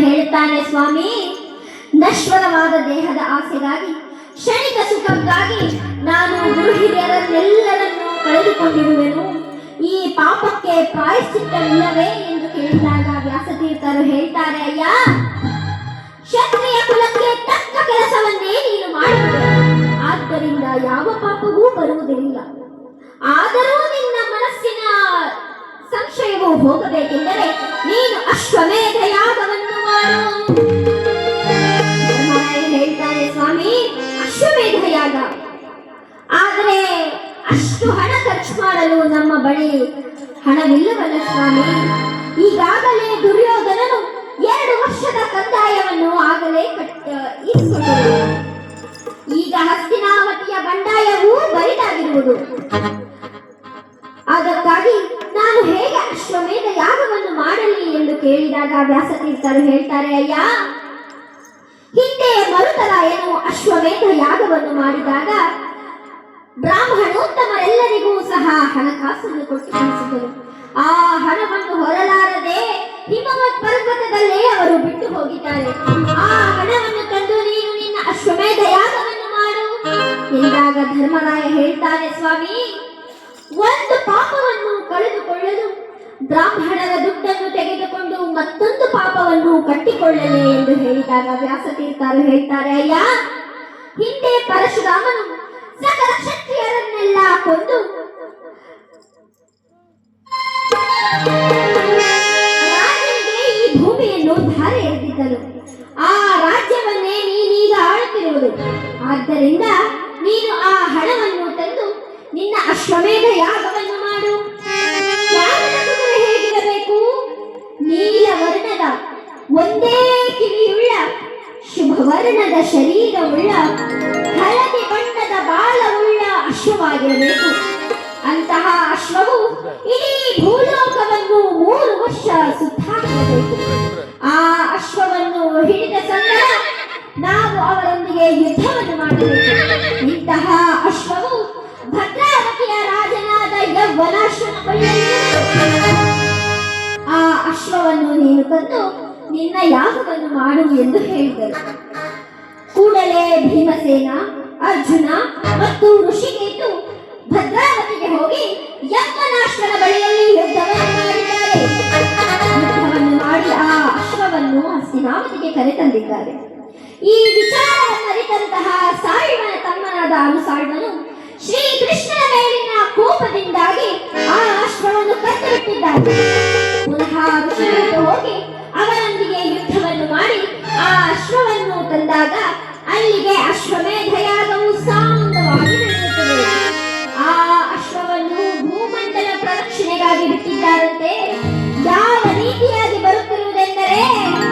ಹೇಳುತ್ತಾನೆ, ಸ್ವಾಮಿ, ನಶ್ವರವಾದ ದೇಹದ ಆಸೆಗಾಗಿ, ಕ್ಷಣಿಕ ಸುಖಕ್ಕಾಗಿ ನಾನು ಗುರು ಹಿರಿಯರನ್ನೆಲ್ಲರನ್ನೂ ಕಳೆದುಕೊಂಡಿರುವೆನು. ಈ ಪಾಪಕ್ಕೆ ಪ್ರಾಯಶ್ಚಿತ್ತವಿಲ್ಲವೇ ಎಂದು ಕೇಳಿದಾಗ ವ್ಯಾಸತೀರ್ಥರು ಹೇಳ್ತಾರೆ, ಅಯ್ಯ, ಕ್ಷತ್ರಿಯ ಕುಲಕ್ಕೆ ತಕ್ಕ ಕೆಲಸವನ್ನೇ ನೀನು ಮಾಡುವೆ, ಆದ್ದರಿಂದ ಯಾವ ಪಾಪವೂ ಬರುವುದಿಲ್ಲ. ಆದರೂ ನಿನ್ನ ಮನಸ್ಸಿನ ಸಂಶಯವು ಹೋಗಬೇಕೆಂದರೆ ನೀನು ಅಶ್ವಮೇಧ ಯಾಗವನ್ನು ಮಾಡು. ಹೇಳ್ತಾನೆ, ಸ್ವಾಮಿ, ಅಶ್ವಮೇಧ ಯಾಗ, ಆದರೆ ಅಷ್ಟು ಹಣ ಖರ್ಚು ಮಾಡಲು ನಮ್ಮ ಬಳಿ ಹಣವಿಲ್ಲವಲ್ಲ ಸ್ವಾಮಿ. ಈಗಾಗಲೇ ದುರ್ಯೋಧನನು 2 ವರ್ಷದ ಕಂದಾಯವನ್ನು ಆಗಲೇ ಇರಿಸಿಕೊಂಡರು. ಈಗ ಹಸ್ತಿನಾವತಿಯ ಬಂಡಾಯವೂ ಬರಿದಾಗಿರುವುದು. ಅದಕ್ಕಾಗಿ ನಾನು ಹೇಗೆ ಅಶ್ವಮೇಧ ಯಾಗವನ್ನು ಮಾಡಲಿ ಎಂದು ಕೇಳಿದಾಗ ವ್ಯಾಸತೀರ್ಥರು ಹೇಳ್ತಾರೆ, ಅಯ್ಯ, ಹಿಂದೆ ಮರುತರಾಯನು ಅಶ್ವಮೇಧ ಯಾಗವನ್ನು ಮಾಡಿದಾಗ ಬ್ರಾಹ್ಮಣೋತ್ತಮರೆಲ್ಲರಿಗೂ ಸಹ ಹಣಕಾಸನ್ನು ಕೊಟ್ಟು ಕಳಿಸಿದರು. ಆ ಹಣವನ್ನು ಹೊರಲಾರದೆ ಹಿಮವತ್ ಪರ್ವತದಲ್ಲೇ ಅವರು ಬಿಟ್ಟು ಹೋಗಿದ್ದಾರೆ. ಆ ಹಣವನ್ನು ತಂದು ನೀನು ನಿನ್ನ ಅಶ್ವಮೇಧ ಯಾಗವನ್ನು ಮಾಡು ಎಂದಾಗ ಧರ್ಮರಾಯ ಹೇಳ್ತಾನೆ, ಸ್ವಾಮಿ, ಒಂದು ಪಾಪವನ್ನು ಕಳೆದುಕೊಳ್ಳಲು ಬ್ರಾಹ್ಮಣರ ದುಡ್ಡನ್ನು ತೆಗೆದುಕೊಂಡು ಮತ್ತೊಂದು ಪಾಪವನ್ನು ಕಟ್ಟಿಕೊಳ್ಳಲೆ ಎಂದು ಹೇಳಿದಾಗ ವ್ಯಾಸತೀರ್ಥರು ಹೇಳ್ತಾರೆ, ಅಯ್ಯ, ಹಿಂದೆ ಪರಶುರಾಮನು ಸಕಲ ಕ್ಷತ್ರಿಯರನ್ನೆಲ್ಲ ಕೊಂದು ರಾಜನಿಗೆ ಈ ಭೂಮಿಯನ್ನು ಧಾರೆ ಎರೆದಿದ್ದನು. ಆ ರಾಜ್ಯವನ್ನೇ ನೀನೀಗ ಆಳುತ್ತಿರುವುದು. ಆದ್ದರಿಂದ ನೀನು ಆ ಹಣವನ್ನು ತಂದು ನಿನ್ನ ಅಶ್ವಮೇಧ ಯಾಗವನ್ನು ಮಾಡು. ಯಾಗದ ಕುದುರೆ ಹೇಗಿರಬೇಕು? ನೀಲ ವರ್ಣದ, ಒಂದೇ ಕಿವಿಯುಳ್ಳ, ಶುಭವರ್ಣದ ಶರೀರವುಳ್ಳ, ಹಳದಿ ಬಣ್ಣದ ಬಾಲವುಳ್ಳ ಅಶ್ವವಾಗಿರಬೇಕು. ಅಂತಹ ಅಶ್ವವು ಇಡೀ ಭೂಲೋಕವನ್ನು 3 ವರ್ಷ ಸುತ್ತಾಕಿರಬೇಕು. ಆ ಅಶ್ವವನ್ನು ಹಿಡಿದ ಸಂಗಡ ನಾವು ಅವರೊಂದಿಗೆ ಯುದ್ಧವನ್ನು ಮಾಡಬೇಕು. ಇಂತಹ ಅಶ್ವವು ಭದ್ರಾವತಿಯ ರಾಜನಾದ ಯೌವನಾಶ್ವನ ಬಳಿಯಲ್ಲಿ ಆ ಅಶ್ವವನ್ನು ನೀನು ತಂದು ನಿನ್ನ ಯಾಗವನ್ನು ಮಾಡು ಎಂದು ಹೇಳಿದರು. ಕೂಡಲೇ ಭೀಮಸೇನ, ಅರ್ಜುನ ಮತ್ತು ಋಷಿಕೇತು ಭದ್ರಾವತಿಗೆ ಹೋಗಿ ಯೌವನಾಶ್ವನ ಬಳಿಯಲ್ಲಿ ಯುದ್ಧವನ್ನು ಮಾಡಿದ್ದಾರೆ. ಯುದ್ಧವನ್ನು ಮಾಡಿ ಆ ಅಶ್ವವನ್ನು ಹಸ್ತಿನಾವತಿಗೆ ಕರೆತಂದಿದ್ದಾರೆ. ಈ ವಿಚಾರವನ್ನು ಅರಿತಂತಹ ಸಾಳ್ವನ ತಮ್ಮನಾದ ಅನುಸಾಳ್ವನು ಶ್ರೀಕೃಷ್ಣನ ಮೇಲಿನ ಕೋಪದಿಂದಾಗಿ ಆ ಅಶ್ವವನ್ನು ಕತ್ತರಿಟ್ಟಿದ್ದಾನೆ. ಪುನಃ ಋಷಿಕೇತು ಹೋಗಿ ಅವರೊಂದಿಗೆ ಯುದ್ಧವನ್ನು ಮಾಡಿ ಆ ಅಶ್ವವನ್ನು ತಂದಾಗ ಅಲ್ಲಿಗೆ ಅಶ್ವಮೇಧ